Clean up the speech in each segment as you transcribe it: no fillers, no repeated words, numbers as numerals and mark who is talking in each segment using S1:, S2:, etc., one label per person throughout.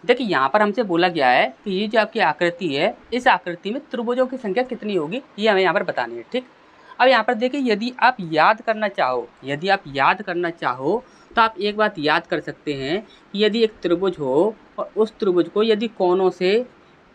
S1: देखिए यहाँ पर हमसे बोला गया है कि ये जो आपकी आकृति है, इस आकृति में त्रिभुजों की संख्या कितनी होगी, ये हमें यहाँ पर बतानी है। ठीक, अब यहाँ पर देखिए यदि आप याद करना चाहो तो आप एक बात याद कर सकते हैं कि यदि एक त्रिभुज हो और उस त्रिभुज को यदि कोनों से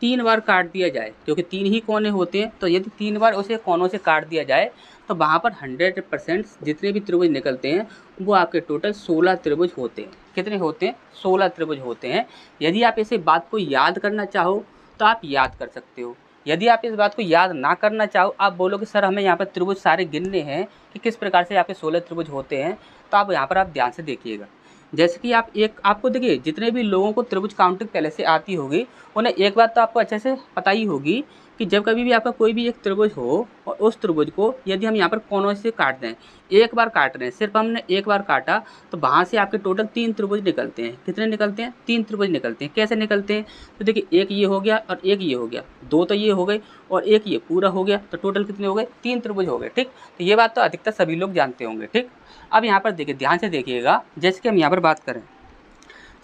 S1: 3 बार काट दिया जाए, क्योंकि 3 ही कोने होते हैं, तो यदि 3 बार उसे कोनों से काट दिया जाए तो वहाँ पर 100% जितने भी त्रिभुज निकलते हैं वो आपके टोटल 16 त्रिभुज होते हैं। कितने होते हैं? 16 त्रिभुज होते हैं। यदि आप इसे बात को याद करना चाहो तो आप याद कर सकते हो। यदि आप इस बात को याद ना करना चाहो, आप बोलोगे सर हमें यहाँ पर त्रिभुज सारे गिनने हैं कि किस प्रकार से आपके 16 त्रिभुज होते हैं, तो आप यहाँ पर आप ध्यान से देखिएगा। जैसे कि आपको देखिए जितने भी लोगों को त्रिभुज काउंटिंग पहले से आती होगी, उन्हें एक बात तो आपको अच्छे से पता ही होगी कि जब कभी भी आपका कोई भी एक त्रिभुज हो और उस त्रिभुज को यदि हम यहाँ पर कोनों से काट दें, एक बार काट रहे हैं, सिर्फ हमने एक बार काटा, तो वहाँ से आपके टोटल 3 त्रिभुज निकलते हैं। कितने निकलते हैं? 3 त्रिभुज निकलते हैं। कैसे निकलते हैं? तो देखिए एक ये हो गया और एक ये हो गया, 2 तो ये हो गए और एक ये पूरा हो गया, तो टोटल कितने हो गए? 3 त्रिभुज हो गए। ठीक, तो ये बात तो अधिकतर सभी लोग जानते होंगे। ठीक, अब यहाँ पर देखिए ध्यान से देखिएगा। जैसे कि हम यहाँ पर बात करें,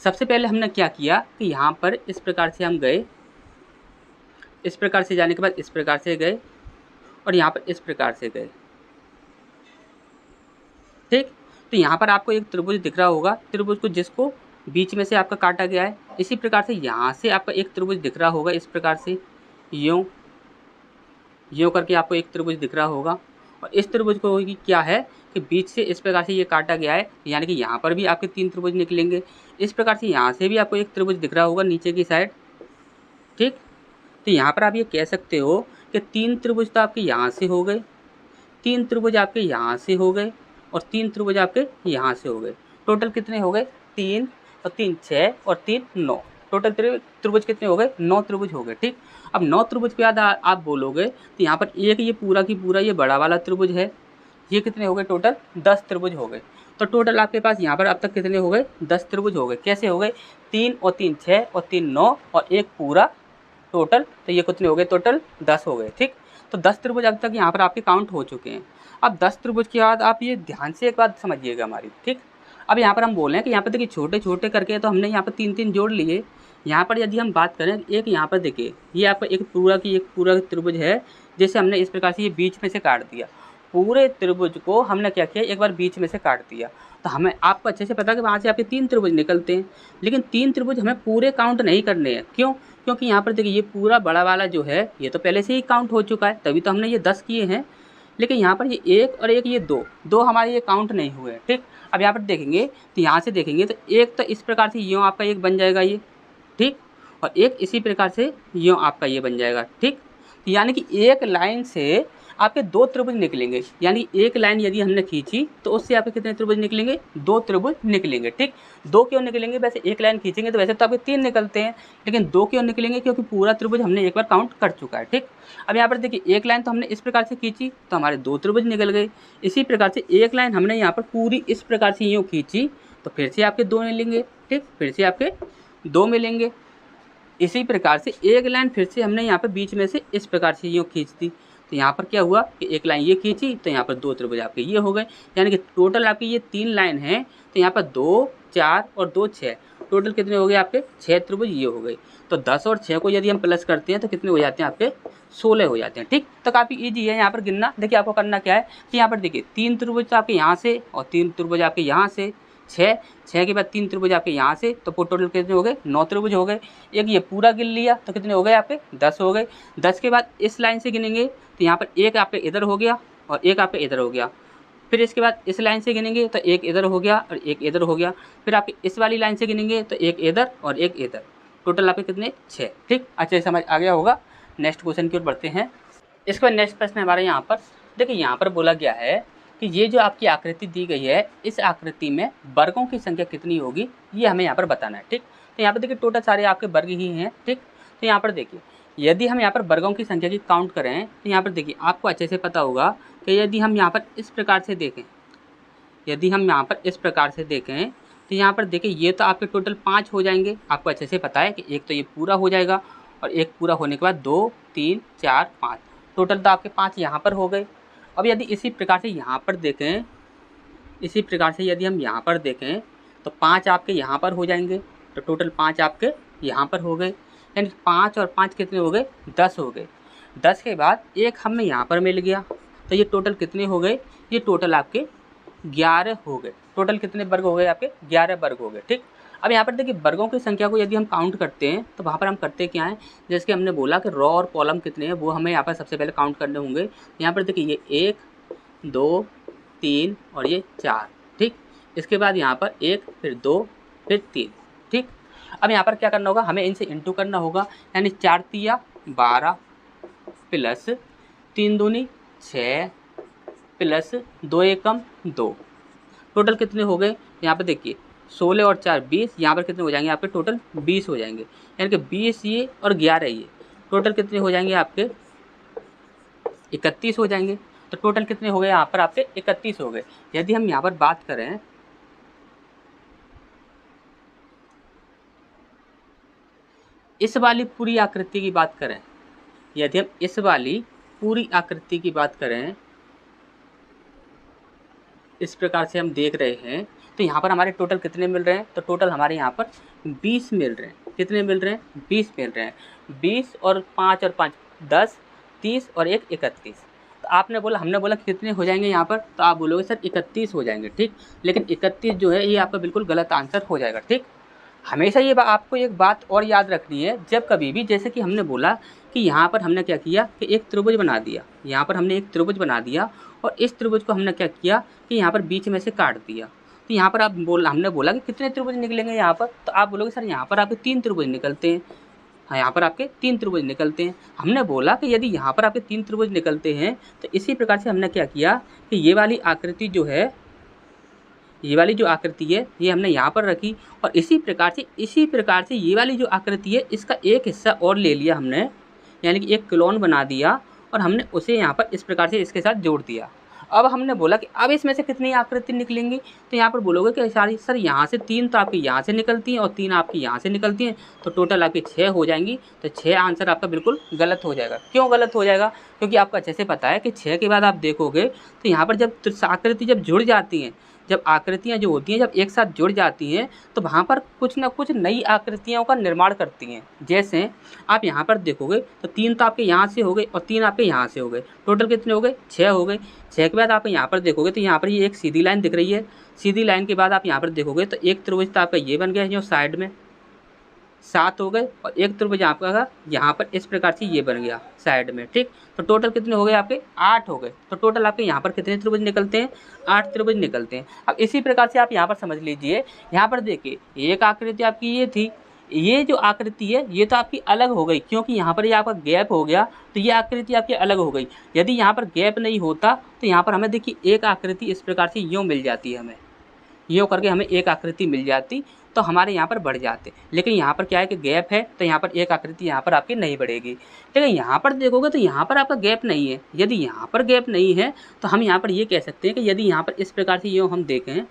S1: सबसे पहले हमने क्या किया कि यहाँ पर इस प्रकार से हम गए, इस प्रकार से जाने के बाद इस प्रकार से गए और यहाँ पर इस प्रकार से गए। ठीक, तो यहाँ पर आपको एक त्रिभुज दिख रहा होगा, त्रिभुज को जिसको बीच में से आपका काटा गया है। इसी प्रकार से यहाँ से आपका एक त्रिभुज दिख रहा होगा, इस प्रकार से यूँ करके आपको एक त्रिभुज दिख रहा होगा। और इस त्रिभुज को क्या है कि बीच से इस प्रकार से ये काटा गया है, यानी कि यहाँ पर भी आपके 3 त्रिभुज निकलेंगे। इस प्रकार से यहाँ से भी आपको एक त्रिभुज दिख रहा होगा नीचे की साइड। ठीक, तो यहाँ पर आप ये कह सकते हो कि 3 त्रिभुज तो आपके यहाँ से हो गए, 3 त्रिभुज आपके यहाँ से हो गए और 3 त्रिभुज आपके यहाँ से हो गए। टोटल कितने हो गए? 3 और 3 6 और 3 9। टोटल त्रिभुज कितने हो गए? 9 त्रिभुज हो गए। ठीक, अब 9 त्रिभुज के बाद आप बोलोगे तो यहाँ पर एक ये पूरा की पूरा ये बड़ा वाला त्रिभुज है, ये कितने हो गए? टोटल 10 त्रिभुज हो गए। तो टोटल आपके पास यहाँ पर अब तक कितने हो गए? 10 त्रिभुज हो गए। कैसे हो गए? 3 और 3 6 और 3 9 और एक पूरा टोटल, तो ये कितने हो गए? टोटल 10 हो गए। ठीक, तो 10 त्रिभुज अब तक यहाँ पर आपके काउंट हो चुके हैं। अब 10 त्रिभुज के बाद आप ये ध्यान से एक बात समझिएगा हमारी। ठीक, अब यहाँ पर हम बोल रहे हैं कि यहाँ पर देखिए छोटे छोटे करके तो हमने यहाँ पर 3 जोड़ लिए। यहाँ पर यदि हम बात करें, एक यहाँ पर देखिए ये आपका एक पूरा त्रिभुज है, जैसे हमने इस प्रकार से ये बीच में से काट दिया। पूरे त्रिभुज को हमने क्या किया? एक बार बीच में से काट दिया। तो हमें आपको अच्छे से पता है कि वहाँ से आपके 3 त्रिभुज निकलते हैं, लेकिन 3 त्रिभुज हमें पूरे काउंट नहीं करने हैं। क्यों? क्योंकि यहाँ पर देखिए ये पूरा बड़ा वाला जो है ये तो पहले से ही काउंट हो चुका है, तभी तो हमने ये 10 किए हैं। लेकिन यहाँ पर ये एक और एक ये दो हमारे ये काउंट नहीं हुए हैं। ठीक, अब यहाँ पर देखेंगे तो यहाँ से देखेंगे तो एक तो इस प्रकार से यूँ आपका एक बन जाएगा ये। ठीक, और एक इसी प्रकार से यूँ आपका ये बन जाएगा। ठीक, तो यानी कि एक लाइन से आपके 2 त्रिभुज निकलेंगे। यानी एक लाइन यदि हमने खींची तो उससे आपके कितने त्रिभुज निकलेंगे? 2 त्रिभुज निकलेंगे। ठीक, 2 क्यों निकलेंगे? वैसे एक लाइन खींचेंगे तो वैसे तो आपके 3 निकलते हैं, लेकिन 2 क्यों निकलेंगे? क्योंकि पूरा त्रिभुज हमने एक बार काउंट कर चुका है। ठीक, अब यहाँ पर देखिए एक लाइन तो हमने इस प्रकार से खींची तो हमारे 2 त्रिभुज निकल गए। इसी प्रकार से एक लाइन हमने यहाँ पर पूरी इस प्रकार से यूँ खींची तो फिर से आपके 2 मिलेंगे। ठीक, फिर से आपके 2 मिलेंगे। इसी प्रकार से एक लाइन फिर से हमने यहाँ पर बीच में से इस प्रकार से यूँ खींच दी, तो यहाँ पर क्या हुआ कि एक लाइन ये खींची तो यहाँ पर 2 त्रिभुज आपके ये हो गए। यानी कि टोटल आपके ये 3 लाइन हैं, तो यहाँ पर 2 4 और 2 6, टोटल कितने हो गए आपके? 6 त्रिभुज ये हो गए। तो 10 और 6 को यदि हम प्लस करते हैं तो कितने हो जाते हैं आपके? 16 हो जाते हैं। ठीक, तो काफ़ी ईजी है यहाँ पर गिनना। देखिए आपको करना क्या है कि यहाँ पर देखिए 3 त्रिभुज तो आपके यहाँ से और 3 त्रिभुज आपके यहाँ से, 6 के बाद 3 त्रिभुज आपके यहाँ से, तो टोटल कितने हो गए? 9 त्रिभुज हो गए। एक ये पूरा गिन लिया तो कितने हो गए आपके? 10 हो गए। 10 के बाद इस लाइन से गिनेंगे तो यहाँ पर एक आपके इधर हो गया और एक आपके इधर हो गया। फिर इसके बाद इस लाइन से गिनेंगे तो एक इधर हो गया और एक इधर हो गया। फिर आप इस वाली लाइन से गिनेंगे तो एक इधर और एक इधर। टोटल आपके कितने? 6। ठीक, अच्छे समझ आ गया होगा। नेक्स्ट क्वेश्चन की ओर बढ़ते हैं। इसका नेक्स्ट प्रश्न हमारे यहाँ पर देखिए, यहाँ पर बोला गया है कि ये जो आपकी आकृति दी गई है, इस आकृति में वर्गों की संख्या कितनी होगी, ये हमें यहाँ पर बताना है। ठीक, तो यहाँ पर देखिए टोटल सारे आपके वर्ग ही हैं। ठीक, तो यहाँ पर देखिए यदि हम यहाँ पर वर्गों की संख्या की काउंट करें तो यहाँ पर देखिए आपको अच्छे से पता होगा कि यदि हम यहाँ पर इस प्रकार से देखें, तो यहाँ पर देखिए ये तो आपके टोटल 5 हो जाएंगे। आपको अच्छे से पता है कि एक तो ये पूरा हो जाएगा और एक पूरा होने के बाद 2 3 4 5, टोटल तो आपके 5 यहाँ पर हो गए। अब यदि इसी प्रकार से यहाँ पर देखें, यदि हम यहाँ पर देखें तो 5 आपके यहाँ पर हो जाएंगे, तो टोटल 5 आपके यहाँ पर हो गए, यानी 5 और 5 कितने हो गए, 10 हो गए। 10 के बाद एक हमें यहाँ पर मिल गया, तो ये टोटल कितने हो गए, ये टोटल आपके 11 हो गए। टोटल कितने वर्ग हो गए आपके, 11 वर्ग हो गए। ठीक, अब यहाँ पर देखिए वर्गों की संख्या को यदि हम काउंट करते हैं तो वहाँ पर हम करते क्या हैं, जैसे कि हमने बोला कि रो और कॉलम कितने हैं वो हमें यहाँ पर सबसे पहले काउंट करने होंगे। यहाँ पर देखिए ये 1 2 3 और ये 4। ठीक, इसके बाद यहाँ पर 1 फिर 2 फिर 3। ठीक, अब यहाँ पर क्या करना होगा, हमें इनसे इंटू करना होगा, यानी 4 तिया 12 प्लस 3 दूनी 6 प्लस 2 एकम 2। टोटल कितने हो गए, यहाँ पर देखिए 16 और 4 20, यहाँ पर कितने हो जाएंगे आपके, टोटल 20 हो जाएंगे। यानी कि 20 ये और 11 ये, टोटल कितने हो जाएंगे आपके, 31 हो जाएंगे। तो टोटल कितने हो गए यहाँ पर आपके, 31 हो गए। यदि हम यहाँ पर बात करें इस वाली पूरी आकृति की बात करें, यदि हम इस वाली पूरी आकृति की बात करें, इस प्रकार से हम देख रहे हैं, तो यहाँ पर हमारे टोटल कितने मिल रहे हैं, तो टोटल हमारे यहाँ पर 20 मिल रहे हैं। कितने मिल रहे हैं, 20 मिल रहे हैं। 20 और 5 और 5 10, 30 और 1 31। तो आपने बोला, हमने बोला कितने हो जाएंगे यहाँ पर, तो आप बोलोगे सर 31 हो जाएंगे। ठीक, लेकिन 31 जो है ये आपका बिल्कुल गलत आंसर हो जाएगा। ठीक, हमेशा ये आपको एक बात और याद रखनी है, जब कभी भी, जैसे कि हमने बोला कि यहाँ पर हमने क्या किया कि एक त्रिभुज बना दिया, यहाँ पर हमने एक त्रिभुज बना दिया और इस त्रिभुज को हमने क्या किया कि यहाँ पर बीच में से काट दिया। तो यहाँ पर हमने बोला कि कितने त्रिभुज निकलेंगे यहाँ पर, तो आप बोलोगे सर यहाँ पर आपके 3 त्रिभुज निकलते हैं। हाँ, यहाँ पर आपके 3 त्रिभुज निकलते हैं। हमने बोला कि यदि यहाँ पर आपके 3 त्रिभुज निकलते हैं तो इसी प्रकार से हमने क्या किया कि ये वाली आकृति जो है, ये वाली जो आकृति है ये हमने यहाँ पर रखी और इसी प्रकार से ये वाली जो आकृति है इसका एक हिस्सा और ले लिया हमने, यानी कि एक क्लोन बना दिया और हमने उसे यहाँ पर इस प्रकार से इसके साथ जोड़ दिया। अब हमने बोला कि अब इसमें से कितनी आकृति निकलेंगी, तो यहाँ पर बोलोगे कि सारी सर यहाँ से 3 तो आपकी यहाँ से निकलती हैं और 3 आपकी यहाँ से निकलती हैं, तो टोटल आपकी 6 हो जाएंगी। तो 6 आंसर आपका बिल्कुल गलत हो जाएगा। क्यों गलत हो जाएगा, क्योंकि आपको अच्छे से पता है कि 6 के बाद आप देखोगे तो यहाँ पर जब आकृति जब जुड़ जाती हैं, जब आकृतियाँ जो होती हैं जब एक साथ जुड़ जाती हैं तो वहाँ पर कुछ ना कुछ नई आकृतियों का निर्माण करती हैं। जैसे आप यहाँ पर देखोगे तो 3 तो आपके यहाँ से हो गए और 3 आपके यहाँ से हो गए, टोटल कितने हो गए, 6 हो गए। 6 के बाद आप यहाँ पर देखोगे तो यहाँ पर ये एक सीधी लाइन दिख रही है, सीधी लाइन के बाद आप यहाँ पर देखोगे तो एक त्रिभुज तो आपका ये बन गया है जो साइड में, 7 हो गए, और एक त्रिभुज आपका यहाँ पर इस प्रकार से ये बन गया साइड में। ठीक, तो टोटल कितने हो गए आपके, 8 हो गए। तो टोटल आपके यहाँ पर कितने त्रिभुज निकलते हैं, 8 त्रिभुज निकलते हैं। अब इसी प्रकार से आप यहाँ पर समझ लीजिए, यहाँ पर देखिए एक आकृति आपकी ये थी, ये जो आकृति है ये तो आपकी अलग हो गई, क्योंकि यहाँ पर ये आपका गैप हो गया तो ये आकृति आपकी अलग हो गई। यदि यहाँ पर गैप नहीं होता तो यहाँ पर हमें देखिए एक आकृति इस प्रकार से यूँ मिल जाती है, हमें यूँ करके हमें एक आकृति मिल जाती तो हमारे यहाँ पर बढ़ जाते। लेकिन यहाँ पर क्या है कि गैप है तो यहाँ पर एक आकृति यहाँ पर आपकी नहीं बढ़ेगी। लेकिन यहाँ पर देखोगे तो यहाँ पर आपका गैप नहीं है। यदि यहाँ पर गैप नहीं है तो हम यहाँ पर ये कह सकते हैं कि यदि यहाँ पर इस प्रकार से यूँ हम देखें,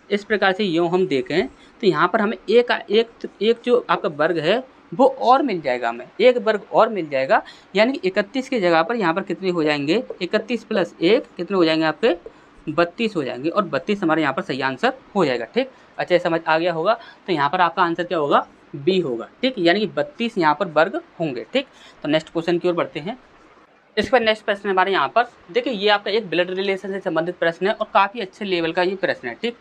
S1: इस प्रकार से यूँ हम देखें तो यहाँ पर हमें एक जो आपका वर्ग है वो और मिल जाएगा, हमें एक वर्ग और मिल जाएगा। यानी कि 31 की जगह पर यहाँ पर कितने हो जाएंगे, 31 + 1 कितने हो जाएंगे आपके, 32 हो जाएंगे और 32 हमारे यहाँ पर सही आंसर हो जाएगा। ठीक, अच्छा समझ आ गया होगा। तो यहाँ पर आपका आंसर क्या होगा, बी होगा। ठीक, यानी कि 32 यहाँ पर वर्ग होंगे। ठीक, तो नेक्स्ट क्वेश्चन की ओर बढ़ते हैं। इस पर नेक्स्ट प्रश्न हमारे यहाँ पर देखिए, ये आपका एक ब्लड रिलेशन से संबंधित प्रश्न है और काफ़ी अच्छे लेवल का ये प्रश्न है। ठीक,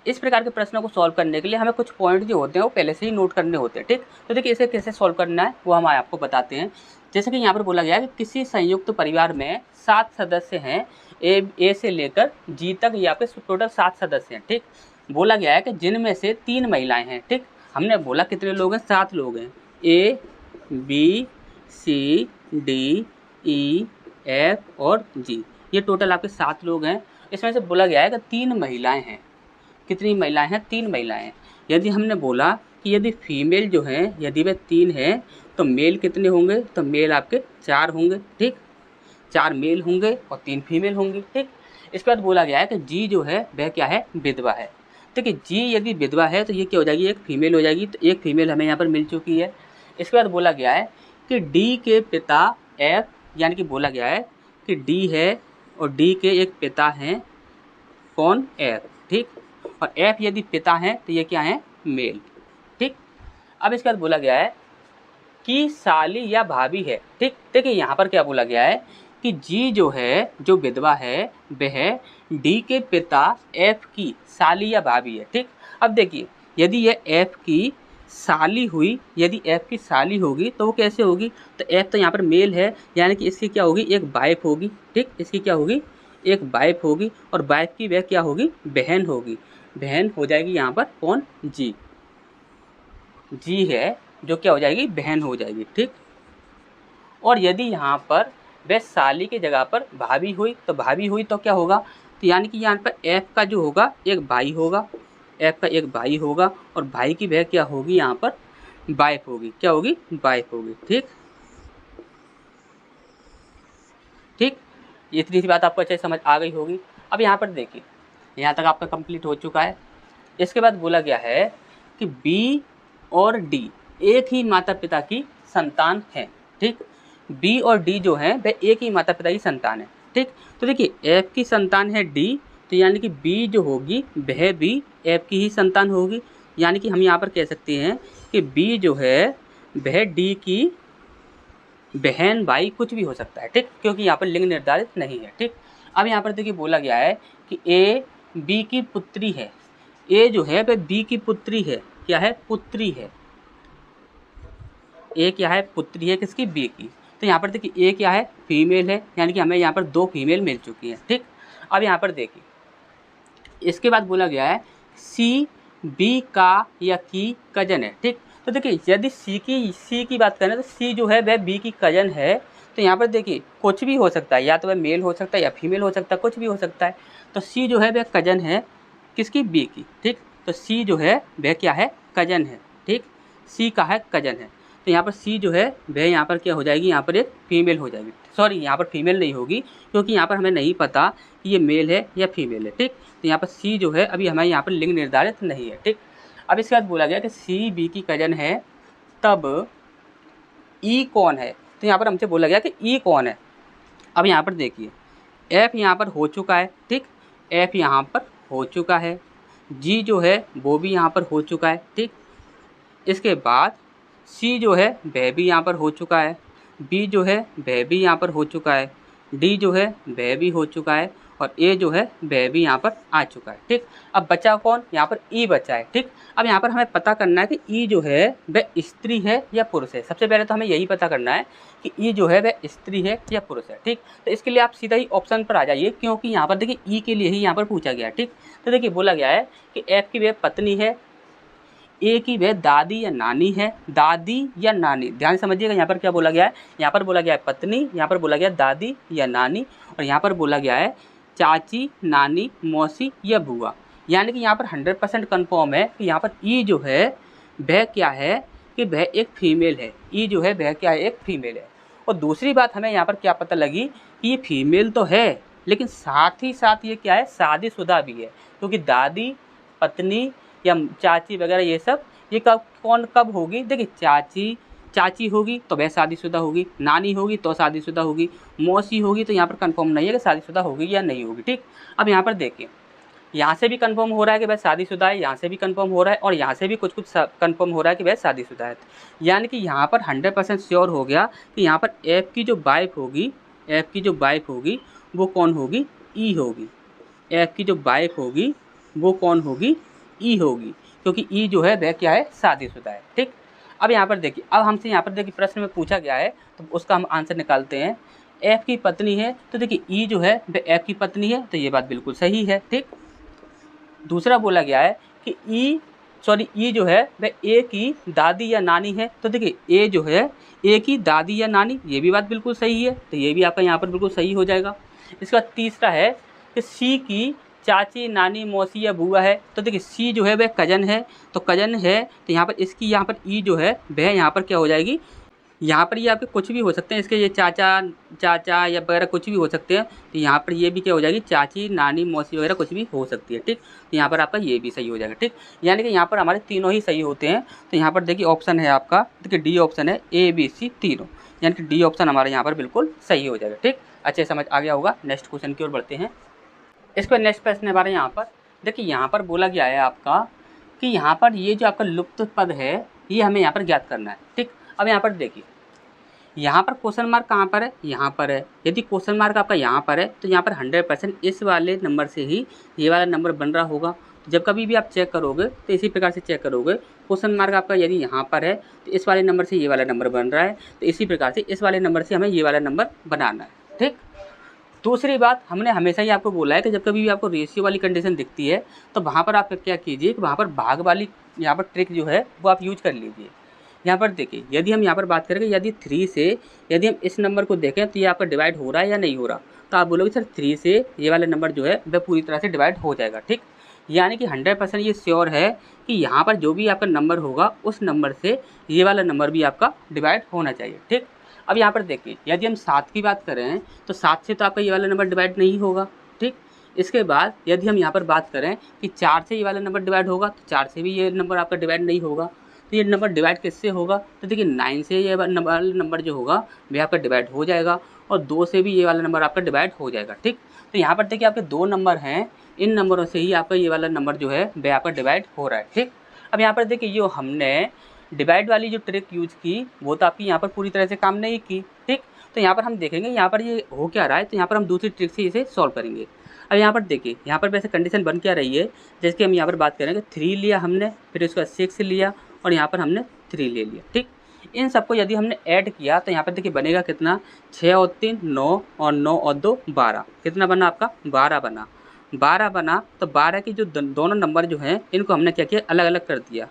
S1: इस प्रकार के प्रश्नों को सॉल्व करने के लिए हमें कुछ पॉइंट जो होते हैं वो पहले से ही नोट करने होते हैं। ठीक, तो देखिए इसे कैसे सॉल्व करना है वो हम आपको बताते हैं। जैसे कि यहाँ पर बोला गया है कि किसी संयुक्त परिवार में 7 सदस्य हैं, ए से लेकर जी तक, ये आपके टोटल 7 सदस्य हैं। ठीक, बोला गया है कि जिनमें से 3 महिलाएं हैं। ठीक, हमने बोला कितने लोग हैं, 7 लोग हैं, A B C D E F और जी, ये टोटल आपके 7 लोग हैं। इसमें से बोला गया है कि 3 महिलाएं हैं। कितनी महिलाएं हैं, 3 महिलाएं हैं। यदि हमने बोला कि यदि फीमेल जो हैं यदि वे 3 हैं तो मेल कितने होंगे, तो मेल आपके 4 होंगे। ठीक, 4 मेल होंगे और 3 फीमेल होंगी। ठीक, इसके बाद बोला गया है कि जी जो है वह क्या है, विधवा है। देखिए जी यदि विधवा है तो ये क्या हो जाएगी, एक फीमेल हो जाएगी। तो एक फीमेल हमें यहाँ पर मिल चुकी है। इसके बाद बोला गया है कि डी के पिता एफ, यानी कि बोला गया है कि डी है और डी के एक पिता हैं, कौन, एफ। ठीक, और एफ यदि पिता हैं तो ये क्या है, मेल। ठीक, अब इसके बाद बोला गया है कि साली या भाभी है। ठीक, देखिए यहाँ पर क्या बोला गया है कि जी जो है, जो विधवा है, वह डी के पिता एफ की साली या भाभी है। ठीक, अब देखिए यदि यह एफ की साली हुई, यदि एफ की साली होगी तो वो कैसे होगी, तो एफ तो यहाँ पर मेल है, यानी कि इसकी क्या होगी, एक वाइफ होगी। ठीक, इसकी क्या होगी, एक वाइफ होगी, और वाइफ की वह क्या होगी, बहन होगी। बहन हो जाएगी यहाँ पर कौन, जी, जी है जो क्या हो जाएगी, बहन हो जाएगी। ठीक, और यदि यहाँ पर वह साली की जगह पर भाभी हुई तो भाभी हुई तो क्या होगा, तो यानी कि यहाँ पर एफ का जो होगा एक भाई होगा, एफ का एक भाई होगा, और भाई की वह क्या होगी, यहाँ पर वाइफ होगी। क्या होगी, वाइफ होगी। ठीक, ठीक, इतनी सी बात आपको अच्छे से समझ आ गई होगी। अब यहाँ पर देखिए, यहाँ तक आपका कंप्लीट हो चुका है। इसके बाद बोला गया है कि बी और डी एक ही माता पिता की संतान है। ठीक, बी और डी जो है वह एक ही माता पिता की संतान है। ठीक, तो देखिए एफ की संतान है डी, तो यानी कि बी जो होगी वह भी एफ की ही संतान होगी। यानी कि हम यहाँ पर कह सकते हैं कि बी जो है वह डी की बहन, भाई कुछ भी हो सकता है। ठीक, क्योंकि यहाँ पर लिंग निर्धारित नहीं है। ठीक, अब यहाँ पर देखिए बोला गया है कि ए बी की पुत्री है। ए जो है वह बी की पुत्री है। क्या है, पुत्री है। ए क्या है, पुत्री है किसकी, बी की। तो यहाँ पर देखिए ए क्या है, फीमेल है, यानी कि हमें यहाँ पर 2 फीमेल मिल चुकी हैं। ठीक, अब यहाँ पर देखिए इसके बाद बोला गया है सी बी का या की कजन है। ठीक, तो देखिए यदि सी की बात करें तो सी जो है वह बी की कजन है। तो यहाँ पर देखिए कुछ भी हो सकता है, या तो वह मेल हो सकता है या फीमेल हो सकता है, कुछ भी हो सकता है। तो सी जो है वह कजन है किसकी, बी की। ठीक, तो सी जो है वह क्या है, कजन है। ठीक, सी का है कजन है, तो यहाँ पर सी जो है वह यहाँ पर क्या हो जाएगी, यहाँ पर एक फीमेल हो जाएगी। सॉरी, यहाँ पर फीमेल नहीं होगी, क्योंकि यहाँ पर हमें नहीं पता कि ये मेल है या फीमेल है। ठीक, तो यहाँ पर सी जो है अभी हमारे यहाँ पर लिंग निर्धारित नहीं है। ठीक, अब इसके बाद बोला गया कि सी बी की कजन है, तब ई कौन है। तो यहाँ पर हमसे बोला गया कि ई कौन है। अब यहाँ पर देखिए एफ यहाँ पर हो चुका है। ठीक, एफ यहाँ पर हो चुका है, जी जो है वो भी यहाँ पर हो चुका है। ठीक, इसके बाद सी जो है वह भी यहाँ पर हो चुका है, बी जो है वह भी यहाँ पर हो चुका है, डी जो है वह भी हो चुका है, और ए जो है वह भी यहाँ पर आ चुका है। ठीक, अब बचा कौन, यहाँ पर ई बचा है। ठीक, अब यहाँ पर हमें पता करना है कि ई जो है वह स्त्री है या पुरुष है। सबसे पहले तो हमें यही पता करना है कि ई जो है वह स्त्री है या पुरुष है। ठीक, तो इसके लिए आप सीधा ही ऑप्शन पर आ जाइए, क्योंकि यहाँ पर देखिए ई के लिए ही यहाँ पर पूछा गया है। ठीक, तो देखिए बोला गया है कि एफ की वह पत्नी है, ए की वह दादी या नानी है। दादी या नानी, ध्यान से समझिएगा, यहाँ पर क्या बोला गया है, यहाँ पर बोला गया है पत्नी, यहाँ पर बोला गया दादी या नानी, और यहाँ पर बोला गया है चाची, नानी, मौसी या बुआ। यानी कि यहाँ पर 100% कन्फर्म है कि यहाँ पर ई जो है वह क्या है, कि वह एक फीमेल है। ई जो है वह क्या है, एक फीमेल है। और दूसरी बात हमें यहाँ पर क्या पता लगी कि ये फीमेल तो है, लेकिन साथ ही साथ ये क्या है, शादीशुदा भी है। क्योंकि दादी, पत्नी या चाची वगैरह ये सब, ये कब होगी, देखिए चाची होगी तो वह शादीशुदा होगी, नानी होगी तो शादीशुदा होगी, मौसी होगी तो यहाँ पर कंफर्म नहीं है कि शादीशुदा होगी या नहीं होगी। ठीक, अब यहाँ पर देखिए यहाँ से भी कंफर्म हो रहा है कि वह शादीशुदा है, यहाँ से भी कंफर्म हो रहा है, और यहाँ से भी कुछ कंफर्म हो रहा है कि वह शादीशुदा है। यानी कि यहाँ पर 100% श्योर हो गया कि यहाँ पर एफ की जो वाइफ होगी वो कौन होगी, ई होगी। एफ की जो वाइफ होगी वो कौन होगी, ई होगी, क्योंकि ई जो है वह क्या है, शादीशुदा है। ठीक, अब यहाँ पर देखिए, अब हमसे यहाँ पर देखिए प्रश्न में पूछा गया है तो उसका हम आंसर निकालते हैं। एफ की पत्नी है, तो देखिए ई जो है वह एफ की पत्नी है, तो ये बात बिल्कुल सही है। ठीक, दूसरा बोला गया है कि ई जो है वह ए की दादी या नानी है, तो देखिए ए जो है ए की दादी या नानी, ये भी बात बिल्कुल सही है, तो ये भी आपका यहाँ पर बिल्कुल सही हो जाएगा। इसके बाद तीसरा है कि सी की चाची, नानी, मौसी या बुआ है, तो देखिए सी जो है वह कजन है, तो कजन है तो यहाँ पर इसकी यहाँ पर ई जो है वह यहाँ पर क्या हो जाएगी, यहाँ पर ये आपके कुछ भी हो सकते हैं, इसके ये चाचा या वगैरह कुछ भी हो सकते हैं, तो यहाँ पर ये भी क्या हो जाएगी, चाची, नानी, मौसी वगैरह कुछ भी हो सकती है। ठीक, तो यहाँ पर आपका ये भी सही हो जाएगा। ठीक, यानी कि यहाँ पर हमारे तीनों ही सही होते हैं। तो यहाँ पर देखिए ऑप्शन है आपका, देखिए डी ऑप्शन है, ए बी सी तीनों, यानी कि डी ऑप्शन हमारे यहाँ पर बिल्कुल सही हो जाएगा। ठीक, अच्छे समझ आ गया होगा। नेक्स्ट क्वेश्चन की ओर बढ़ते हैं। इसके बाद नेक्स्ट प्रश्न हमारे यहाँ पर देखिए, यहाँ पर बोला गया है आपका कि यहाँ पर ये जो आपका लुप्त पद है ये हमें यहाँ पर ज्ञात करना है। ठीक, अब यहाँ पर देखिए, यहाँ पर क्वेश्चन मार्क कहाँ पर है, यहाँ पर है। यदि क्वेश्चन मार्क आपका यहाँ पर है तो यहाँ पर 100% इस वाले नंबर से ही ये वाला नंबर बन रहा होगा। जब कभी भी आप चेक करोगे तो इसी प्रकार से चेक करोगे। क्वेश्चन मार्क आपका यदि यहाँ पर है तो इस वाले नंबर से ये वाला नंबर बन रहा है, तो इसी प्रकार से इस वाले नंबर से हमें ये वाला नंबर बनाना है। ठीक, दूसरी बात, हमने हमेशा ही आपको बोला है कि जब कभी भी आपको रेशियो वाली कंडीशन दिखती है तो वहाँ पर आप क्या कीजिए कि वहाँ पर भाग वाली यहाँ पर ट्रिक जो है वो आप यूज कर लीजिए। यहाँ पर देखिए, यदि हम यहाँ पर बात करेंगे, यदि 3 से यदि हम इस नंबर को देखें तो ये आपका डिवाइड हो रहा है या नहीं हो रहा, तो आप बोलोगे सर 3 से ये वाला नंबर जो है वह पूरी तरह से डिवाइड हो जाएगा। ठीक, यानी कि 100% ये श्योर है कि यहाँ पर जो भी आपका नंबर होगा उस नंबर से ये वाला नंबर भी आपका डिवाइड होना चाहिए। ठीक, अब यहाँ पर देखिए, यदि हम 7 की बात करें तो 7 से तो आपका ये वाला नंबर डिवाइड नहीं होगा। ठीक, इसके बाद यदि हम यहाँ पर बात करें कि 4 से ये वाला नंबर डिवाइड होगा तो 4 से भी ये नंबर आपका डिवाइड नहीं होगा। तो ये नंबर डिवाइड किससे होगा, तो देखिए 9 से ये नंबर जो होगा वह आपका डिवाइड हो जाएगा, और 2 से भी ये वाला नंबर आपका डिवाइड हो जाएगा। ठीक, तो यहाँ पर देखिए आपके 2 नंबर हैं, इन नंबरों से ही आपका ये वाला नंबर जो है वह आपका डिवाइड हो रहा है। ठीक, अब यहाँ पर देखिए जो हमने डिवाइड वाली जो ट्रिक यूज की वो तो आपकी यहाँ पर पूरी तरह से काम नहीं की। ठीक, तो यहाँ पर हम देखेंगे यहाँ पर ये हो क्या रहा है, तो यहाँ पर हम दूसरी ट्रिक से इसे सॉल्व करेंगे। अब यहाँ पर देखिए, यहाँ पर वैसे कंडीशन बन क्या रही है, जैसे कि हम यहाँ पर बात करेंगे 3 लिया हमने, फिर उसका 6 लिया और यहाँ पर हमने 3 ले लिया। ठीक, इन सबको यदि हमने ऐड किया तो यहाँ पर देखिए बनेगा कितना, 6 और 3 9 और 9 और 2 12, कितना बना आपका 12 बना। 12 बना तो 12 की जो दोनों नंबर जो हैं इनको हमने क्या किया, अलग अलग कर दिया,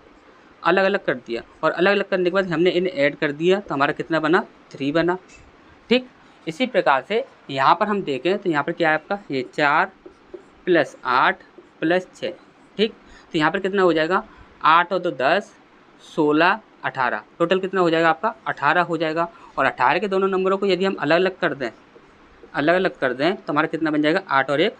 S1: अलग अलग कर दिया, और अलग अलग करने के बाद हमने इन्हें ऐड कर दिया तो हमारा कितना बना, 3 बना। ठीक, इसी प्रकार से यहाँ पर हम देखें तो यहाँ पर क्या है आपका, ये 4 + 8 + 6। ठीक, तो यहाँ पर कितना हो जाएगा, 8 और 2 10 16 18, टोटल कितना हो जाएगा आपका 18 हो जाएगा। और 18 के दोनों नंबरों को यदि हम अलग अलग कर दें, अलग अलग कर दें तो हमारा कितना बन जाएगा, 8 और 1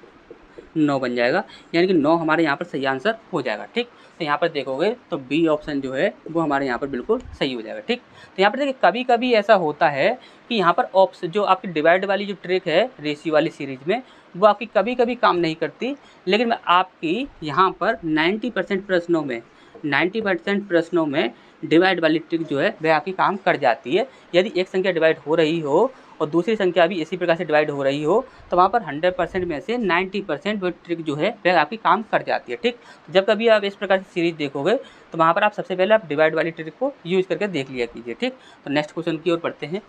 S1: 9 बन जाएगा, यानी कि 9 हमारे यहाँ पर सही आंसर हो जाएगा। ठीक, तो यहाँ पर देखोगे तो बी ऑप्शन जो है वो हमारे यहाँ पर बिल्कुल सही हो जाएगा। ठीक, तो यहाँ पर देखिए कभी कभी ऐसा होता है कि यहाँ पर ऑप्शन जो आपकी डिवाइड वाली जो ट्रिक है रेशियो वाली सीरीज में वो आपकी कभी कभी काम नहीं करती, लेकिन मैं आपकी यहाँ पर 90% प्रश्नों में 90% प्रश्नों में डिवाइड वाली ट्रिक जो है वह आपकी काम कर जाती है। यदि एक संख्या डिवाइड हो रही हो और दूसरी संख्या भी इसी प्रकार से डिवाइड हो रही हो तो वहाँ पर 100% में से 90% वो ट्रिक जो है वह आपकी काम कर जाती है। ठीक, जब कभी आप इस प्रकार की सीरीज देखोगे तो वहाँ पर आप सबसे पहले आप डिवाइड वाली ट्रिक को यूज करके देख लिया कीजिए। ठीक, तो नेक्स्ट क्वेश्चन की ओर पढ़ते हैं।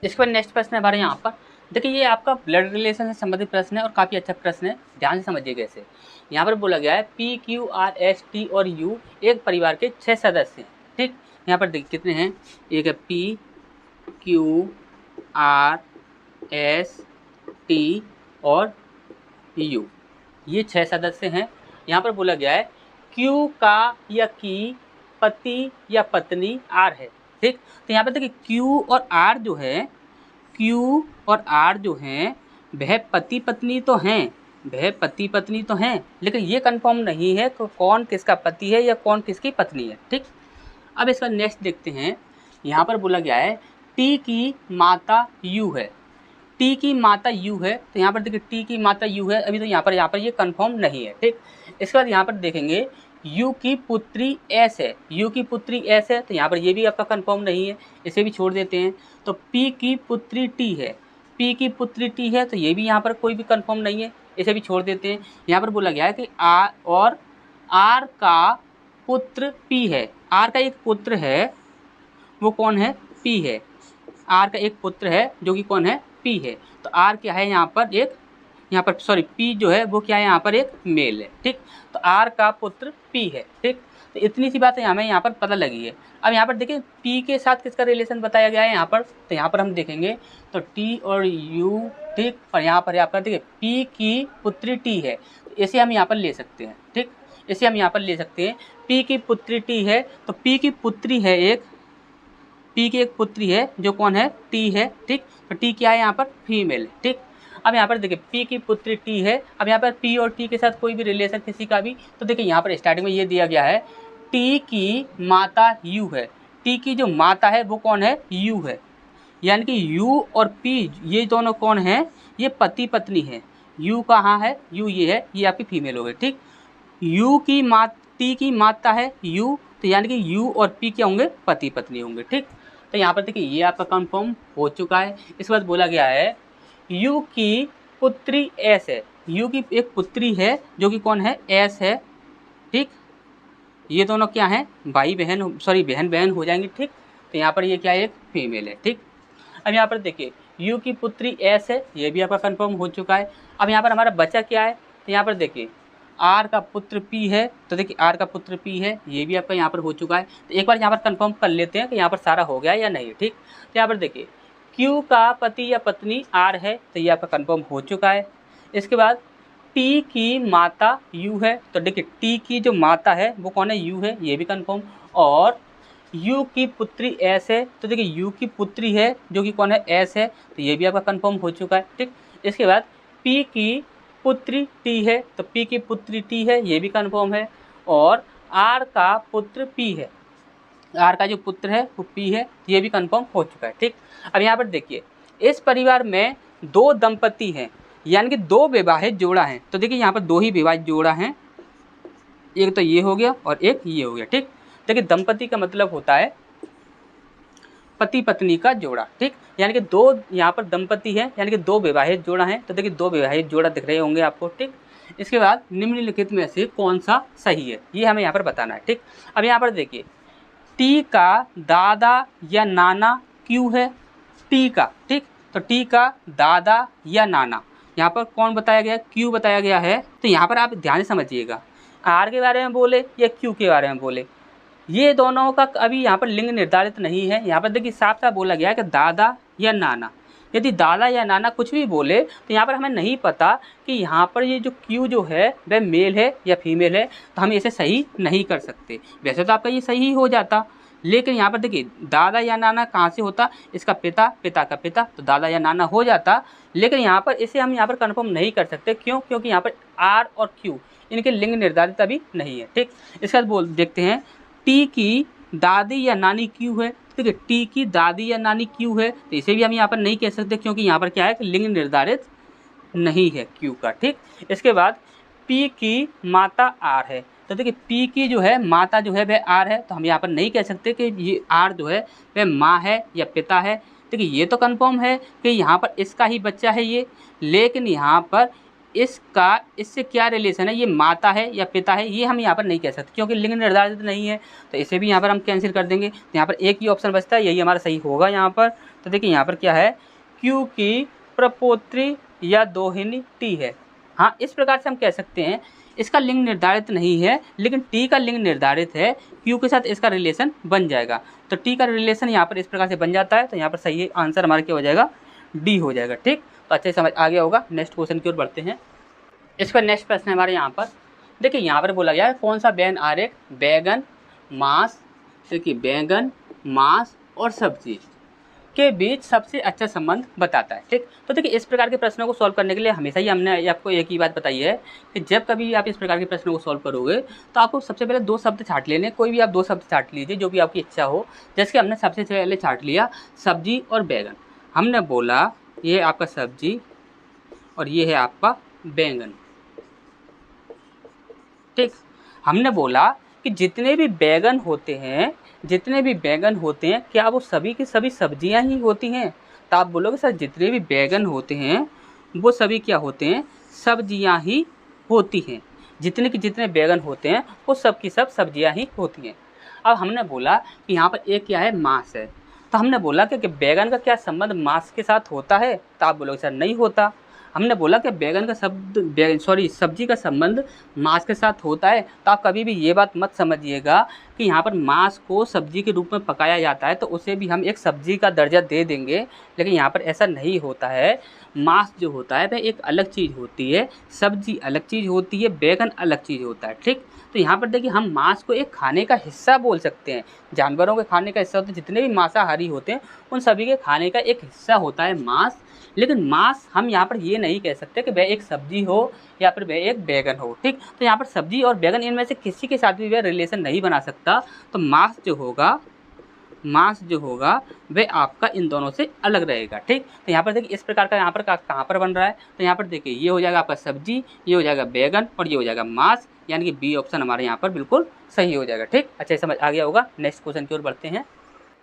S1: इसके बाद नेक्स्ट प्रश्न है हमारे यहाँ पर, देखिए ये आपका ब्लड रिलेशन से संबंधित प्रश्न है और काफ़ी अच्छा प्रश्न है, ध्यान से समझिएगा इसे। यहाँ पर बोला गया है P Q R S T और U एक परिवार के 6 सदस्य हैं। ठीक, यहाँ पर देखिए कितने हैं, एक है P Q R S T और U, ये 6 सदस्य हैं। यहाँ पर बोला गया है Q का या की पति या पत्नी R है। ठीक, तो यहाँ पर देखिए Q और R जो है, Q और R जो हैं वह पति पत्नी तो हैं, वह पति पत्नी तो हैं, लेकिन ये कंफर्म नहीं है कि कौन किसका पति है या कौन किसकी पत्नी है। ठीक, अब इसका नेक्स्ट देखते हैं। यहाँ पर बोला गया है T की माता U है, T की माता U है, तो यहाँ पर देखिए T की माता U है, अभी तो यहाँ पर ये कंफर्म नहीं है। ठीक, इसके बाद यहाँ पर देखेंगे U की पुत्री S है, U की पुत्री S है, तो यहाँ पर ये भी आपका कंफर्म नहीं है, इसे भी छोड़ देते हैं। तो P की पुत्री T है, P की पुत्री T है, तो ये भी यहाँ पर कोई भी कंफर्म नहीं है, इसे भी छोड़ देते हैं। यहाँ पर बोला गया है कि R का पुत्र P है, R का एक पुत्र है, वो कौन है, P है। R का एक पुत्र है जो कि कौन है, P है। तो R क्या है यहाँ पर, एक यहाँ पर सॉरी P जो है वो क्या है, यहाँ पर एक मेल है। ठीक, तो R का पुत्र P है। ठीक, तो इतनी सी बात है हमें यहाँ पर पता लगी है। अब यहाँ पर देखिए P के साथ किसका रिलेशन बताया गया है यहाँ पर, तो यहाँ पर हम देखेंगे तो T और U। ठीक, और यहाँ पर आपका देखिए P की पुत्री T है, तो इसे हम यहाँ पर ले सकते हैं। ठीक, इसे हम यहाँ पर ले सकते हैं, P की पुत्री T है, तो P की पुत्री है एक, P की एक पुत्री है जो कौन है, T है। ठीक, तो T क्या है यहाँ पर, फीमेल है। ठीक, अब यहाँ पर देखिए P की पुत्री T है, अब यहाँ पर P और T के साथ कोई भी रिलेशन किसी का भी, तो देखिए यहाँ पर स्टार्टिंग में ये दिया गया है T की माता U है, T की जो माता है वो कौन है, U है, यानी कि U और P ये दोनों कौन है, ये पति पत्नी है। U कहाँ है, U ये है, ये आपकी फीमेल हो गई। ठीक, U की T की माता है U, तो यानी कि यू और पी क्या होंगे, पति पत्नी होंगे। ठीक, तो यहाँ पर देखिए ये आपका कंफर्म हो चुका है। इसके बाद बोला गया है यू की पुत्री एस है, यू की एक पुत्री है जो कि कौन है, एस है। ठीक, ये दोनों क्या हैं, भाई बहन, सॉरी बहन बहन हो जाएंगे। ठीक, तो यहाँ पर ये क्या है, एक फीमेल है। ठीक, अब यहाँ पर देखिए यू की पुत्री एस है, ये भी आपका कंफर्म हो चुका है। अब यहाँ पर हमारा बच्चा क्या है, तो यहाँ पर देखिए आर का पुत्र पी है, तो देखिए आर का पुत्र पी है, ये भी आपका यहाँ पर हो चुका है। तो एक बार यहाँ पर कंफर्म कर लेते हैं कि यहाँ पर सारा हो गया या नहीं। ठीक, तो यहाँ पर देखिए क्यू का पति या पत्नी आर है, तो ये आपका कंफर्म हो चुका है। इसके बाद टी की माता यू है, तो देखिए टी की जो माता है वो कौन है, यू है, ये भी कंफर्म। और यू की पुत्री एस है, तो देखिए यू की पुत्री है जो कि कौन है, एस है, तो ये भी आपका कंफर्म हो चुका है। ठीक, इसके बाद पी की पुत्री टी है, तो पी की पुत्री टी है, ये भी कंफर्म है। और आर का पुत्र पी है, आर का जो पुत्र है वो पी है, ये भी कंफर्म हो चुका है। ठीक, अब यहाँ पर देखिए इस परिवार में दो दंपति हैं, यानी कि दो विवाहित जोड़ा हैं। तो देखिए यहाँ पर दो ही विवाहित जोड़ा हैं, एक तो ये हो गया और एक ये हो गया। ठीक, देखिए दंपति का मतलब होता है पति पत्नी का जोड़ा। ठीक, यानी कि दो यहाँ पर दंपति है, यानी कि दो विवाहित जोड़ा है। तो देखिए दो विवाहित जोड़ा दिख रहे होंगे आपको। ठीक, इसके बाद निम्नलिखित में से कौन सा सही है, ये हमें यहाँ पर बताना है। ठीक, अब यहाँ पर देखिए टी का दादा या नाना क्यू है, टी का। ठीक, तो टी का दादा या नाना यहाँ पर कौन बताया गया, क्यू बताया गया है। तो यहाँ पर आप ध्यान से समझिएगा, आर के बारे में बोले या क्यू के बारे में बोले, ये दोनों का अभी यहाँ पर लिंग निर्धारित नहीं है। यहाँ पर देखिए साफ साफ बोला गया है कि दादा या नाना। यदि दादा या नाना कुछ भी बोले तो यहाँ पर हमें नहीं पता कि यहाँ पर ये जो क्यू जो है वह मेल है या फीमेल है, तो हम इसे सही नहीं कर सकते। वैसे तो आपका ये सही हो जाता, लेकिन यहाँ पर देखिए दादा या नाना कहाँ से होता, इसका पिता, पिता का पिता, तो दादा या नाना हो जाता। लेकिन यहाँ पर इसे हम यहाँ पर कन्फर्म नहीं कर सकते, क्यों, क्योंकि यहाँ पर आर और क्यू इनके लिंग निर्धारित अभी नहीं है। ठीक, इसके बाद देखते हैं टी की दादी या नानी क्यू है, ठीक है, टी की दादी या नानी क्यू है, तो इसे भी हम यहाँ पर नहीं कह सकते, क्योंकि यहाँ पर क्या है कि लिंग निर्धारित नहीं है क्यू का। ठीक, इसके बाद पी की माता आर है, तो देखिए पी की जो है माता जो है वह आर है, तो हम यहाँ पर नहीं कह सकते कि ये आर जो है वह माँ है या पिता है। देखिए ये तो कंफर्म है कि यहाँ पर इसका ही बच्चा है ये, लेकिन यहाँ पर इसका इससे क्या रिलेशन है, ये माता है या पिता है, ये हम यहाँ पर नहीं कह सकते, क्योंकि लिंग निर्धारित नहीं है। तो इसे भी यहाँ पर हम कैंसिल कर देंगे। तो यहाँ पर एक ही ऑप्शन बचता है, यही हमारा सही होगा यहाँ पर। तो देखिए यहाँ पर क्या है, क्यू की प्रपोत्री या दोहिनी टी है। हाँ, इस प्रकार से हम कह सकते हैं इसका लिंग निर्धारित नहीं है, लेकिन टी का लिंग निर्धारित है, क्यू के साथ इसका रिलेशन बन जाएगा। तो टी का रिलेशन यहाँ पर इस प्रकार से बन जाता है, तो यहाँ पर सही आंसर हमारा क्या हो जाएगा, डी हो जाएगा। ठीक, तो अच्छे समझ आ गया होगा। नेक्स्ट क्वेश्चन की ओर बढ़ते हैं। इसका नेक्स्ट प्रश्न है हमारे यहाँ पर, देखिए यहाँ पर बोला गया है कौन सा व्यंजन आरेख बैगन, मांस, देखिए बैगन, मांस और सब्जी के बीच सबसे अच्छा संबंध बताता है। ठीक, तो देखिए इस प्रकार के प्रश्नों को सॉल्व करने के लिए हमेशा ही हमने आपको एक ही बात बताई है कि जब कभी आप इस प्रकार के प्रश्नों को सॉल्व करोगे तो आपको सबसे पहले दो शब्द छांट लेने, कोई भी आप दो शब्द छांट लीजिए जो भी आपकी इच्छा हो। जैसे हमने सबसे पहले छांट लिया सब्जी और बैगन, हमने बोला ये आपका सब्जी और ये है आपका बैंगन। ठीक, हमने बोला कि जितने भी बैगन होते हैं क्या वो सभी की सभी सब्जियां ही होती हैं? तो आप बोलोगे सर जितने भी बैगन होते हैं वो सभी क्या होते हैं, सब्जियां ही होती हैं। जितने के जितने बैगन होते हैं वो सब की सब सब्जियां ही होती हैं। अब हमने बोला कि यहाँ पर एक क्या है, मांस है, तो हमने बोला कि बैगन का क्या संबंध मांस के साथ होता है? तो आप बोलोगे सर नहीं होता। हमने बोला कि बैगन का सब्जी का संबंध मांस के साथ होता है, तो आप कभी भी ये बात मत समझिएगा कि यहाँ पर मांस को सब्जी के रूप में पकाया जाता है तो उसे भी हम एक सब्जी का दर्जा दे देंगे, लेकिन यहाँ पर ऐसा नहीं होता है। मांस जो होता है वह एक अलग चीज़ होती है, सब्जी अलग चीज़ होती है, बैगन अलग चीज़ होता है। ठीक, तो यहाँ पर देखिए हम मांस को एक खाने का हिस्सा बोल सकते हैं। जानवरों के खाने का हिस्सा होता है, जितने भी मांसाहारी होते हैं उन सभी के खाने का एक हिस्सा होता है मांस। लेकिन मांस हम यहाँ पर ये नहीं कह सकते कि वह एक सब्जी हो या फिर वह एक बैगन हो। ठीक, तो यहाँ पर सब्जी और बैगन इनमें से किसी के साथ भी वह रिलेशन नहीं बना सकता। तो मांस जो होगा मास जो होगा वह आपका इन दोनों से अलग रहेगा। ठीक, तो यहाँ पर देखिए इस प्रकार का यहाँ पर कहाँ पर बन रहा है, तो यहाँ पर देखिए ये हो जाएगा आपका सब्जी, ये हो जाएगा बैगन और ये हो जाएगा मास, यानी कि बी ऑप्शन हमारे यहाँ पर बिल्कुल सही हो जाएगा। ठीक, अच्छा समझ आ गया होगा। नेक्स्ट क्वेश्चन की ओर बढ़ते हैं।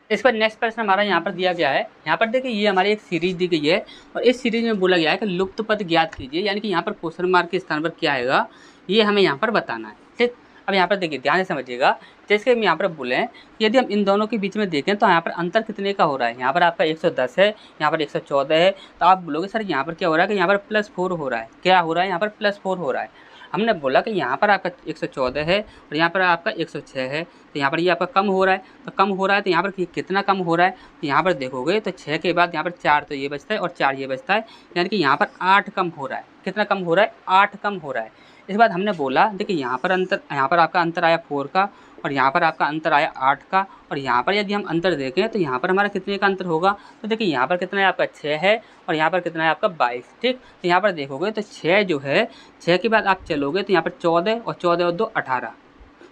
S1: इस पर नेक्स्ट प्रश्न हमारा यहाँ पर दिया गया है। यहाँ पर देखिए ये हमारी एक सीरीज दी गई है और इस सीरीज में बोला गया है कि लुप्त पद ज्ञात कीजिए, यानी कि यहाँ पर क्वेश्चन मार्क के स्थान पर क्या आएगा ये हमें यहाँ पर बताना है। ठीक, अब यहाँ पर देखिए ध्यान से समझिएगा। जैसे हम यहाँ पर बोलें यदि हम इन दोनों के बीच में देखें तो यहाँ पर अंतर कितने का हो रहा है, यहाँ पर आपका 110 है, यहाँ पर 114 है, तो आप बोलोगे सर यहाँ पर क्या हो रहा है कि यहाँ पर +4 हो रहा है। क्या हो रहा है, यहाँ पर +4 हो रहा है। हमने बोला कि यहाँ पर आपका 114 है और यहाँ पर आपका 106 है, तो यहाँ पर ये आपका कम हो रहा है। तो कम हो रहा है तो यहाँ पर कितना कम हो रहा है, तो यहाँ पर देखोगे तो 6 के बाद यहाँ पर 4 तो ये बचता है और 4 ये बचता है, यानी कि यहाँ पर 8 कम हो रहा है। कितना कम हो रहा है, 8 कम हो रहा है। इसके बाद हमने बोला देखिए यहाँ पर आपका अंतर आया 4 का और यहाँ पर आपका अंतर आया 8 का, और यहाँ पर यदि हम अंतर देखें तो यहाँ पर हमारा कितने का अंतर होगा, तो देखिए यहाँ पर कितना है आपका 6 है और यहाँ पर कितना है आपका 22। ठीक, तो यहाँ पर देखोगे तो 6 जो है, 6 के बाद आप चलोगे तो यहाँ पर 14 और 14 और 2 18,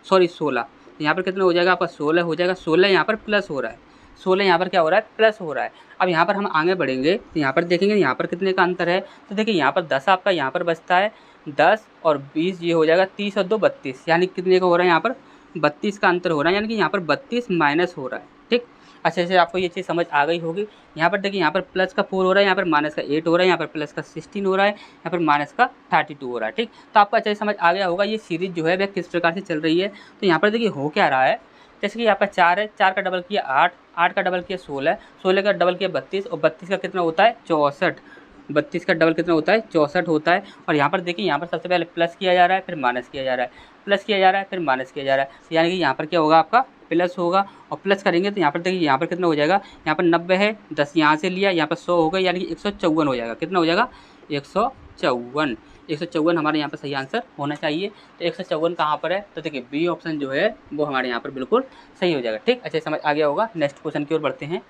S1: सॉरी 16, तो यहाँ पर कितना हो जाएगा आपका 16 हो जाएगा। 16 यहाँ पर प्लस हो रहा है, 16 यहाँ पर क्या हो रहा है, प्लस हो रहा है। अब यहाँ पर हम आगे बढ़ेंगे तो यहाँ पर देखेंगे यहाँ पर कितने का अंतर है, तो देखिए यहाँ पर 10 आपका यहाँ पर बचता है, 10 और 20 ये हो जाएगा 30 और 2 32, यानी कितने का हो रहा है, यहाँ पर 32 का अंतर हो रहा है, यानी कि यहाँ पर 32 माइनस हो रहा है। ठीक, अच्छे से आपको ये चीज़ समझ आ गई होगी। यहाँ पर देखिए यहाँ पर प्लस का 4 हो रहा है, यहाँ पर माइनस का 8 हो रहा है, यहाँ पर प्लस का 16 हो रहा है, यहाँ पर माइनस का 32 हो रहा है। ठीक, तो आपको अच्छे से समझ आ गया होगा ये सीरीज जो है वह किस प्रकार से चल रही है। तो यहाँ पर देखिए हो क्या रहा है, जैसे कि यहाँ पर 4 है, 4 का डबल किया 8, 8 का डबल किया 16, 16 का डबल किया 32 और 32 का कितना होता है 64, 32 का डबल कितना होता है 64 होता है। और यहाँ पर देखिए यहाँ पर सबसे पहले प्लस किया जा रहा है, फिर माइनस किया जा रहा है, प्लस किया जा रहा है, फिर माइनस किया जा रहा है, यानी कि यहाँ पर क्या होगा आपका प्लस होगा। और प्लस करेंगे तो यहाँ पर देखिए यहाँ पर कितना हो जाएगा, यहाँ पर 90 है, 10 यहाँ से लिया, यहाँ पर 100 हो गया, यानी कि 154 हो जाएगा। कितना हो जाएगा 154, 154 हमारे यहाँ पर सही आंसर होना चाहिए। तो 154 कहाँ पर है, तो देखिए बी ऑप्शन जो है वो हमारे यहाँ पर बिल्कुल सही हो जाएगा। ठीक, अच्छे समझ आ गया होगा। नेक्स्ट क्वेश्चन की ओर बढ़ते हैं।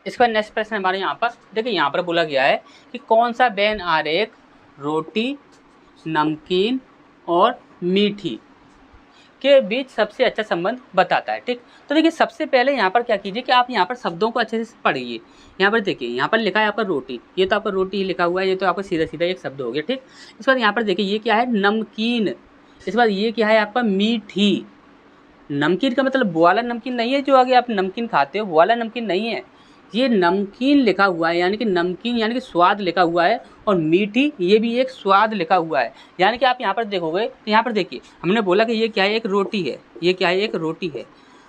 S1: इसका नेक्स्ट प्रश्न हमारे यहाँ पर देखिए यहाँ पर बोला गया है कि कौन सा वेन आरेख रोटी, नमकीन और मीठी के बीच सबसे अच्छा संबंध बताता है। ठीक, तो देखिए सबसे पहले यहाँ पर क्या कीजिए कि आप यहाँ पर शब्दों को अच्छे से पढ़िए। यहाँ पर देखिए यहाँ पर लिखा है आपका रोटी, ये तो आपका रोटी ही लिखा हुआ है, ये तो आपका सीधा सीधा एक शब्द हो गया। ठीक, इसके बाद यहाँ पर देखिए ये क्या है नमकीन, इसके बाद ये क्या है आपका मीठी। नमकीन का मतलब वो वाला नमकीन नहीं है जो आगे आप नमकीन खाते हो, वो वाला नमकीन नहीं है, ये नमकीन लिखा हुआ है, यानी कि नमकीन यानी कि स्वाद लिखा हुआ है, और मीठी ये भी एक स्वाद लिखा हुआ है। यानी कि आप यहाँ पर देखोगे तो यहाँ पर देखिए हमने बोला कि ये क्या है, एक रोटी है, ये क्या है, एक रोटी है।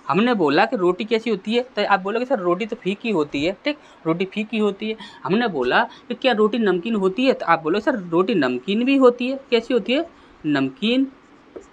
S1: हमने बोला कि रोटी कैसी होती है, तो आप बोलोगे सर रोटी तो फीकी होती है। ठीक, रोटी फीकी होती है। हमने बोला कि क्या रोटी नमकीन होती है, तो आप बोलोगे सर रोटी नमकीन भी होती है। कैसी होती है, नमकीन।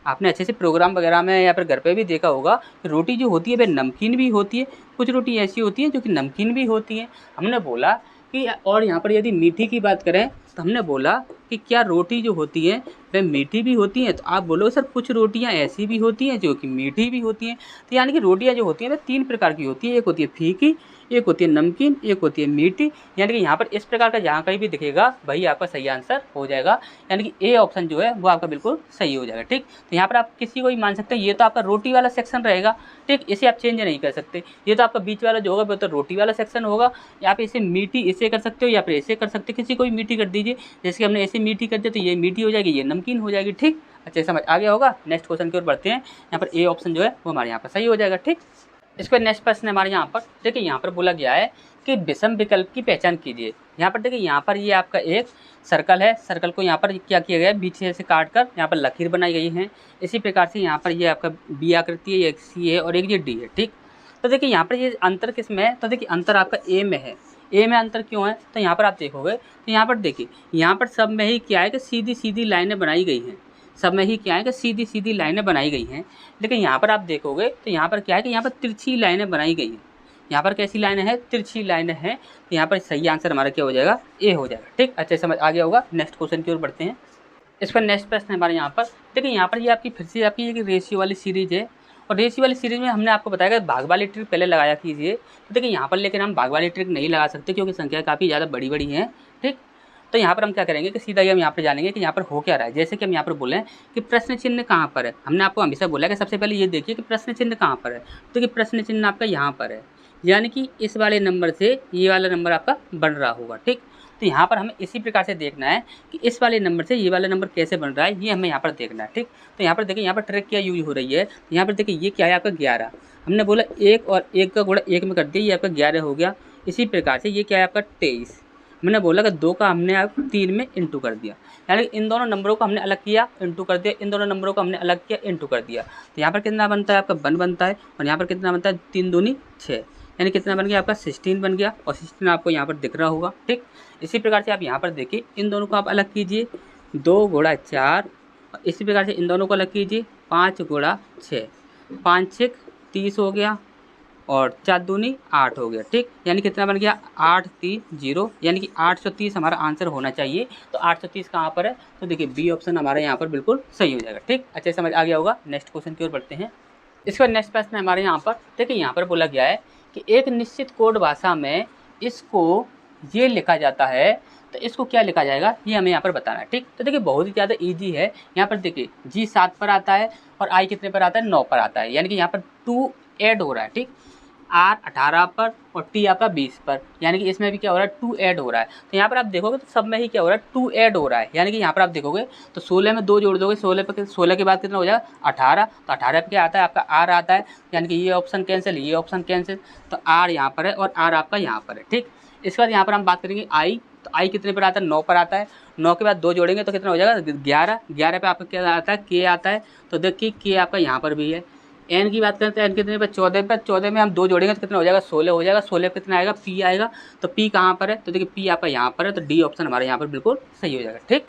S1: आपने अच्छे से प्रोग्राम वगैरह में या फिर घर पे भी देखा होगा कि रोटी जो होती है वह नमकीन भी होती है, कुछ रोटी ऐसी होती है जो कि नमकीन भी होती है। हमने बोला कि और यहाँ पर यदि मीठी की बात करें तो हमने बोला कि क्या रोटी जो होती है वह मीठी भी होती हैं, तो आप बोलो सर कुछ रोटियां ऐसी भी होती हैं जो कि मीठी भी होती हैं। तो यानी कि रोटियां जो होती हैं वह 3 प्रकार की होती है, एक होती है फीकी, एक होती है नमकीन, एक होती है मीठी। यानी कि यहाँ पर इस प्रकार का जहाँ कहीं भी दिखेगा वही आपका सही आंसर हो जाएगा, यानी कि ए ऑप्शन जो है वो आपका बिल्कुल सही हो जाएगा। ठीक, तो यहाँ पर आप किसी को भी मान सकते हैं, ये तो आपका रोटी वाला सेक्शन रहेगा। ठीक, इसे आप चेंज नहीं कर सकते, ये तो आपका बीच वाला जो होगा वो तो रोटी वाला सेक्शन होगा। या आप इसे मीठी इसे कर सकते हो या फिर ऐसे कर सकते हो, किसी को भी मीठी कर दीजिए। जैसे कि हमने ऐसे मीठी कर दिया तो ये मीठी हो जाएगी, ये नमकीन हो जाएगी। ठीक, अच्छे समझ आ गया होगा। नेक्स्ट क्वेश्चन की ओर बढ़ते हैं। यहाँ पर ए ऑप्शन जो है वो हमारे यहाँ पर सही हो जाएगा। ठीक, इसके नेक्स्ट प्रश्न हमारे यहाँ पर देखिए यहाँ पर बोला गया है कि विषम विकल्प की पहचान कीजिए। यहाँ पर देखिए यहाँ पर ये आपका एक सर्कल है, सर्कल को यहाँ पर क्या किया गया है, बीच से काट कर यहाँ पर लकीर बनाई गई है। इसी प्रकार से यहाँ पर ये आपका बी आकृति है, एक सी है और एक ये डी है। ठीक, तो देखिए यहाँ पर ये अंतर किस में है, तो देखिए अंतर आपका ए में है। ए में अंतर क्यों है, तो यहाँ पर आप देखोगे तो यहाँ पर देखिए यहाँ पर सब में ही क्या है कि सीधी सीधी लाइनें बनाई गई हैं, सब में ही क्या है कि सीधी सीधी लाइनें बनाई गई हैं। लेकिन यहाँ पर आप देखोगे तो यहाँ पर क्या है कि यहाँ पर तिरछी लाइनें बनाई गई हैं। यहाँ पर कैसी लाइनें हैं, तिरछी लाइनें हैं। तो यहाँ पर सही आंसर हमारा क्या हो जाएगा, ए हो जाएगा। ठीक, अच्छे समझ आ गया होगा। नेक्स्ट क्वेश्चन की ओर बढ़ते हैं। इस पर नेक्स्ट प्रश्न हमारे यहाँ पर देखिए यहाँ पर ये आपकी फिर से आपकी एक रेशियो वाली सीरीज है, और रेशियो वाली सीरीज में हमने आपको बताया कि भाग वाली ट्रिक पहले लगाया कीजिए। तो देखिए यहाँ पर लेकिन हम भाग वाली ट्रिक नहीं लगा सकते क्योंकि संख्या काफ़ी ज़्यादा बड़ी बड़ी है। ठीक, तो यहाँ पर हम क्या करेंगे कि सीधा ही हम यहाँ पर जानेंगे कि यहाँ पर हो क्या रहा है। जैसे कि हम यहाँ पर बोलें कि प्रश्न चिन्ह कहाँ पर है, हमने आपको हमेशा बोला कि सबसे पहले ये देखिए कि प्रश्न चिन्ह कहाँ पर है। तो कि प्रश्न चिन्ह आपका यहाँ पर है, यानी कि इस वाले नंबर से ये वाला नंबर आपका बढ़ रहा होगा। ठीक, तो यहाँ पर हमें इसी प्रकार से देखना है कि इस वाले नंबर से ये वाला नंबर कैसे बन रहा है, ये हमें यहाँ पर देखना है। ठीक, तो यहाँ पर देखिए, यहाँ पर ट्रिक क्या यूज हो रही है। यहाँ पर देखिए ये क्या है आपका 11, हमने बोला 1 और 1 का गुणा 1 में कर दिया, ये आपका 11 हो गया। इसी प्रकार से ये क्या है आपका 23, हमने बोला कि 2 का हमने आप 3 में इंटू कर दिया, यानी इन दोनों नंबरों को हमने अलग किया, इंटू कर दिया, इन दोनों नंबरों को हमने अलग किया, इंटू कर दिया। तो यहाँ पर कितना बनता है आपका 1 बनता है, और यहाँ पर कितना बनता है 3 दूनी 6, यानी कितना बन गया आपका 16 बन गया, और 16 आपको यहाँ पर दिख रहा होगा। ठीक, इसी प्रकार से आप यहाँ पर देखिए इन दोनों को आप अलग कीजिए, 2 गुणा 4, इसी प्रकार से इन दोनों को अलग कीजिए, 5 गुणा 6, 5 6 30 हो गया, और 4 दूनी 8 हो गया। ठीक, यानी कितना बन गया 830, यानी कि 830 हमारा आंसर होना चाहिए। तो 830 कहाँ पर है, तो देखिए बी ऑप्शन हमारे यहाँ पर बिल्कुल सही हो जाएगा। ठीक, अच्छे समझ आ गया होगा। नेक्स्ट क्वेश्चन की ओर बढ़ते हैं। इसका नेक्स्ट प्रश्न हमारे यहाँ पर देखिए, यहाँ पर बोला गया है कि एक निश्चित कोड भाषा में इसको ये लिखा जाता है, तो इसको क्या लिखा जाएगा ये हमें यहाँ पर बताना है। ठीक, तो देखिए बहुत ही ज़्यादा इजी है। यहाँ पर देखिए जी 7 पर आता है और आई कितने पर आता है 9 पर आता है, यानी कि यहाँ पर 2 ऐड हो रहा है। ठीक, आर 18 पर और टी आपका 20 पर, यानी कि इसमें भी क्या हो रहा है 2 ऐड हो रहा है। तो यहाँ पर आप देखोगे तो सब में ही क्या हो रहा है 2 ऐड हो रहा है, यानी कि यहाँ पर आप देखोगे तो 16 में 2 जोड़ दोगे, 16 पर 16 के बाद कितना हो जाएगा 18, तो 18 पे क्या आता है आपका आर आता है, यानी कि ये ऑप्शन कैंसिल, ये ऑप्शन कैंसिल, तो आर यहाँ पर है और आर आपका यहाँ पर है। ठीक, इसके बाद यहाँ पर हम बात करेंगे आई, तो आई कितने पर आता है 9 पर आता है, 9 के बाद 2 जोड़ेंगे तो कितना हो जाएगा 11, 11 पे आपका क्या आता है के आता है, तो देखिए के आपका यहाँ पर भी है। एन की बात करते हैं, एन कितने पर 14 पर, 14 में हम 2 जोड़ेंगे तो कितना हो जाएगा 16 हो जाएगा, 16 पे कितना आएगा पी आएगा, तो पी कहाँ पर है, तो देखिए पी आपका यहाँ पर है, तो डी ऑप्शन हमारे यहाँ पर बिल्कुल सही हो जाएगा। ठीक,